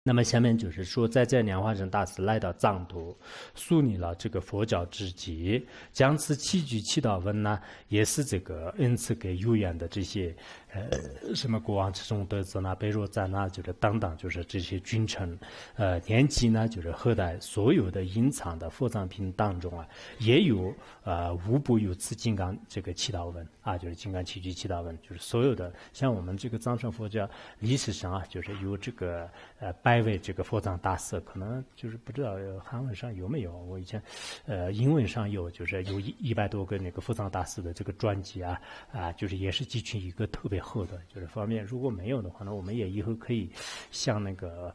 那么下面就是说，在这莲花生大师来到藏土，树立了这个佛教之基，将此七句祈祷文呢，也是这个恩赐给有缘的这些什么国王之中德子呐、贝若赞呐，就是等等，就是这些君臣，念及呢，就是后代所有的隐藏的佛藏品当中啊，也有无不有此金刚这个祈祷文啊，就是金刚七句祈祷文，就是所有的像我们这个藏传佛教历史上啊，就是有这个8位这个佛藏大师，可能就是不知道韩文上有没有，我以前英文上有，就是有100多个那个佛藏大师的这个专辑啊，就是也是集群一个特别厚的，就是方面如果没有的话呢，我们也以后可以像那个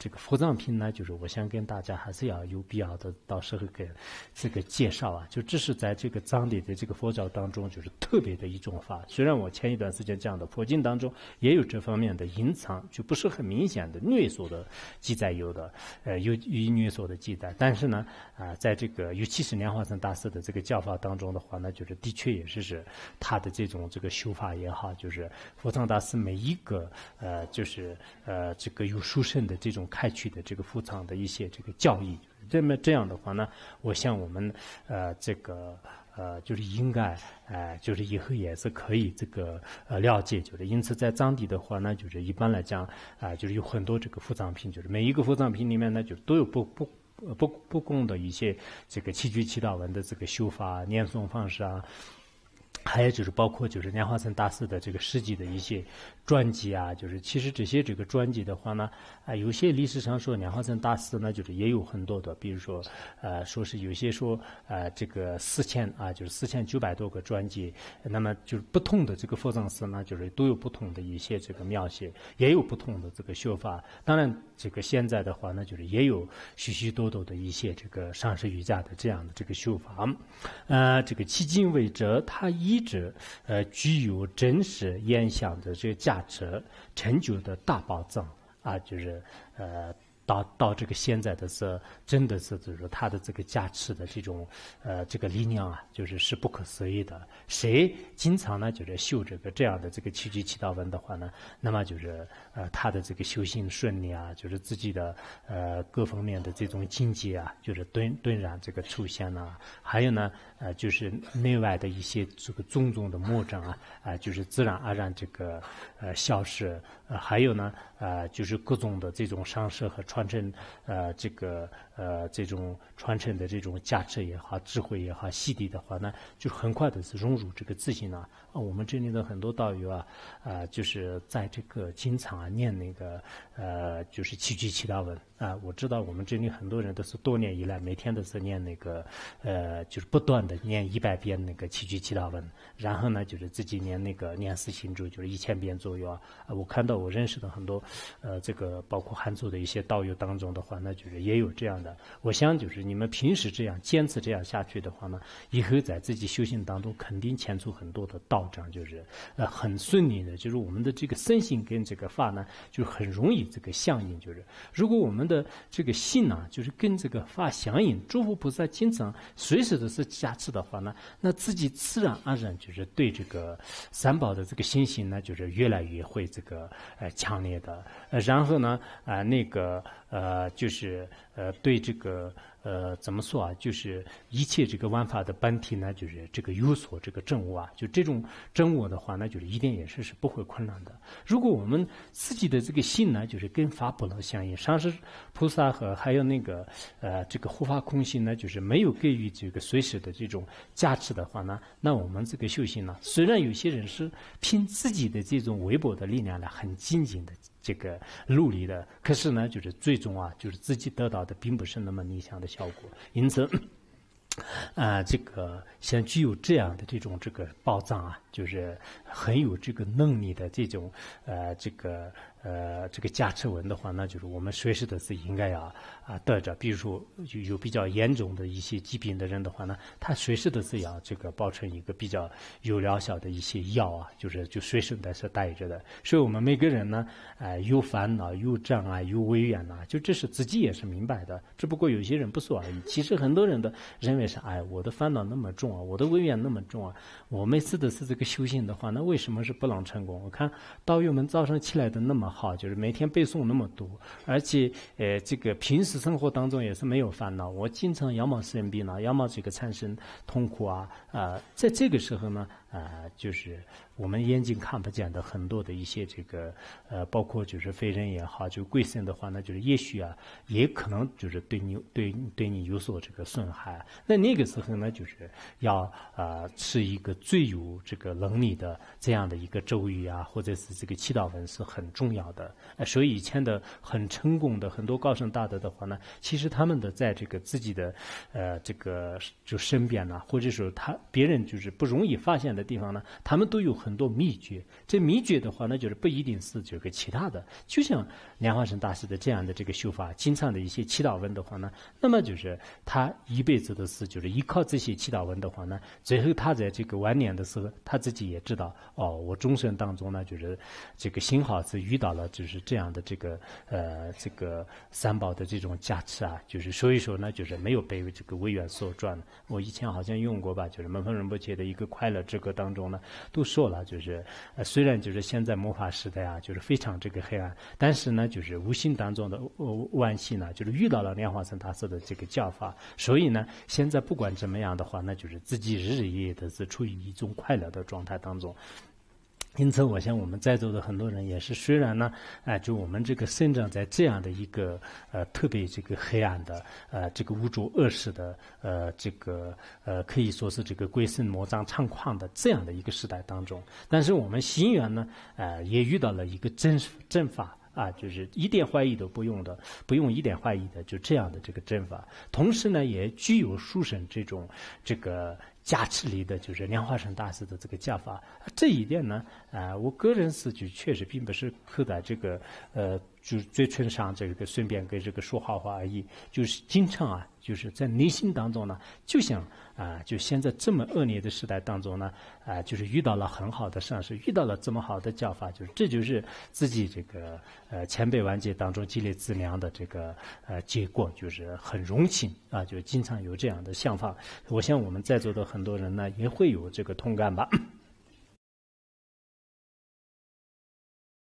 这个佛藏品呢，就是我想跟大家还是要有必要的，到时候给这个介绍啊，就这是在这个藏地的这个佛教当中，就是特别的一种法。虽然我前一段时间讲的佛经当中也有这方面的隐藏，就不是很明显的略所的记载有的，有略所的记载，但是呢，在这个尤其是莲花生大师的这个教法当中的话呢，就是的确也是他的这种这个修法也好，就是佛藏大师每一个就是这个有殊胜的这种开启的这个佛藏的一些这个教义。这样的话呢，我想我们这个就是应该就是以后也是可以这个了解，就是因此在藏地的话呢，就是一般来讲就是有很多这个佛藏品，就是每一个佛藏品里面呢，就都有不共的一些这个七句祈祷文的这个修法、念诵方式啊。还有就是包括就是莲花生大师的这个事迹的一些传记啊，就是其实这些这个传记的话呢，有些历史上说莲花生大师呢，就是也有很多的，比如说说是有些说这个就是4900多个传记，那么就是不同的这个佛藏师呢，就是都有不同的一些这个描写，也有不同的这个修法。当然，这个现在的话呢，就是也有许许多多的一些这个上师瑜伽的这样的这个修法。这个迄今为止，它一直具有真实演讲的这个价值，成就的大宝藏啊，就是到这个现在的是真的是就是说它的这个加持的这种这个力量啊，是不可思议的。谁经常呢就是修这样的这个七句祈祷文的话呢，那么就是他的这个修行顺利啊，就是自己的各方面的这种境界啊，就是顿然这个出现啊，还有呢就是内外的一些这个种种的魔障啊就是自然而然这个消失，还有呢就是各种的这种上师和传承这种传承的这种价值也好、智慧也好、洗涤的话呢，就很快的是融入这个自信啊。我们这里的很多道友就是在这个经常念那个就是七句祈祷文我知道我们这里很多人都是多年以来每天都是念那个就是不断的念100遍那个七句祈祷文，然后呢就是自己念那个念四心咒，就是1000遍左右我看到我认识的很多这个包括汉族的一些道友当中的话呢，就是也有这样的。我想就是你们平时这样坚持这样下去的话呢，以后在自己修行当中肯定牵出很多的道障，就是很顺利的，就是我们的这个身心跟这个法呢，就很容易这个相应。就是如果我们的这个心呢，就是跟这个法相应，诸佛菩萨经常随时都是加持的话呢，那自己自然而然就是对这个三宝的这个信心呢，就是越来越会这个强烈的。然后呢就是对这个怎么说就是一切这个万法的本体呢，就是这个有所这个证悟就这种证悟的话呢，就是一点也是不会困难的。如果我们自己的这个心呢，就是跟法不能相应，上师菩萨和还有那个这个护法空性呢，就是没有给予这个随时的这种加持的话呢，那我们这个修行呢，虽然有些人是凭自己的这种微薄的力量呢，很精进的这个努力的，可是呢，就是最终就是自己得到的并不是那么理想的效果。因此这个像具有这样的这种这个宝藏就是很有这个能力的这种这个加持文的话，那就是我们随时都是应该得着。比如说有比较严重的一些疾病的人的话呢，他随时都是要这个保存一个比较有疗效的一些药就随身都是带着的。所以我们每个人呢有烦恼、有障碍、有违缘就这是自己也是明白的，只不过有些人不说而已。其实很多人的认为是我的烦恼那么重我的违缘那么重我每次都是这个修行的话，那为什么是不能成功？我看道友们早上起来的那么好，就是每天背诵那么多，而且这个平时生活当中也是没有烦恼。我经常要么生病了，要么这个产生痛苦啊，在这个时候呢，就是我们眼睛看不见的很多的一些这个包括就是非人也好，就贵生的话呢，就是也许也可能就是对你有所这个损害。那个时候呢，就是要是一个最有这个能力的这样的一个咒语啊，或者是这个祈祷文是很重要的。所以以前的很成功的很多高僧大德的话呢，其实他们的在这个自己的这个就身边呢，或者说别人就是不容易发现的地方呢，他们都有很多秘诀。这秘诀的话呢，就是不一定是这个其他的，就像莲花生大师的这样的这个修法，经常的一些祈祷文的话呢，那么就是他一辈子的事，就是依靠这些祈祷文的话呢，最后他在这个晚年的时候，他自己也知道，我终生当中呢，就是这个幸好是遇到了就是这样的这个这个三宝的这种加持啊，就是所以说呢，就是没有被这个微远所转。我以前好像用过吧，就是门峰仁波切的一个快乐之歌当中呢，都说了，就是虽然就是现在魔法时代啊，就是非常这个黑暗，但是呢，就是无形当中的万幸呢，就是遇到了莲花生大师的这个教法，所以呢，现在不管怎么样的话，那就是自己日日夜夜的是处于一种快乐的状态当中。因此，我想我们在座的很多人也是，虽然呢，就我们这个生长在这样的一个特别这个黑暗的这个污浊恶世的这个可以说是这个鬼神魔障猖狂的这样的一个时代当中，但是我们心源呢，也遇到了一个正法。就是一点怀疑都不用的，不用一点怀疑的，就这样的这个正法。同时呢，也具有书生这个加持力的，就是莲花生大师的这个教法。这一点呢，我个人是就确实并不是刻在这个就是嘴唇上这个顺便跟这个说好话而已，就是经常就是在内心当中呢，就像就现在这么恶劣的时代当中呢，就是遇到了很好的上师，遇到了这么好的教法，这就是自己这个千百万劫当中积累资粮的这个结果，就是很荣幸就经常有这样的想法。我想我们在座的很多人呢，也会有这个同感吧。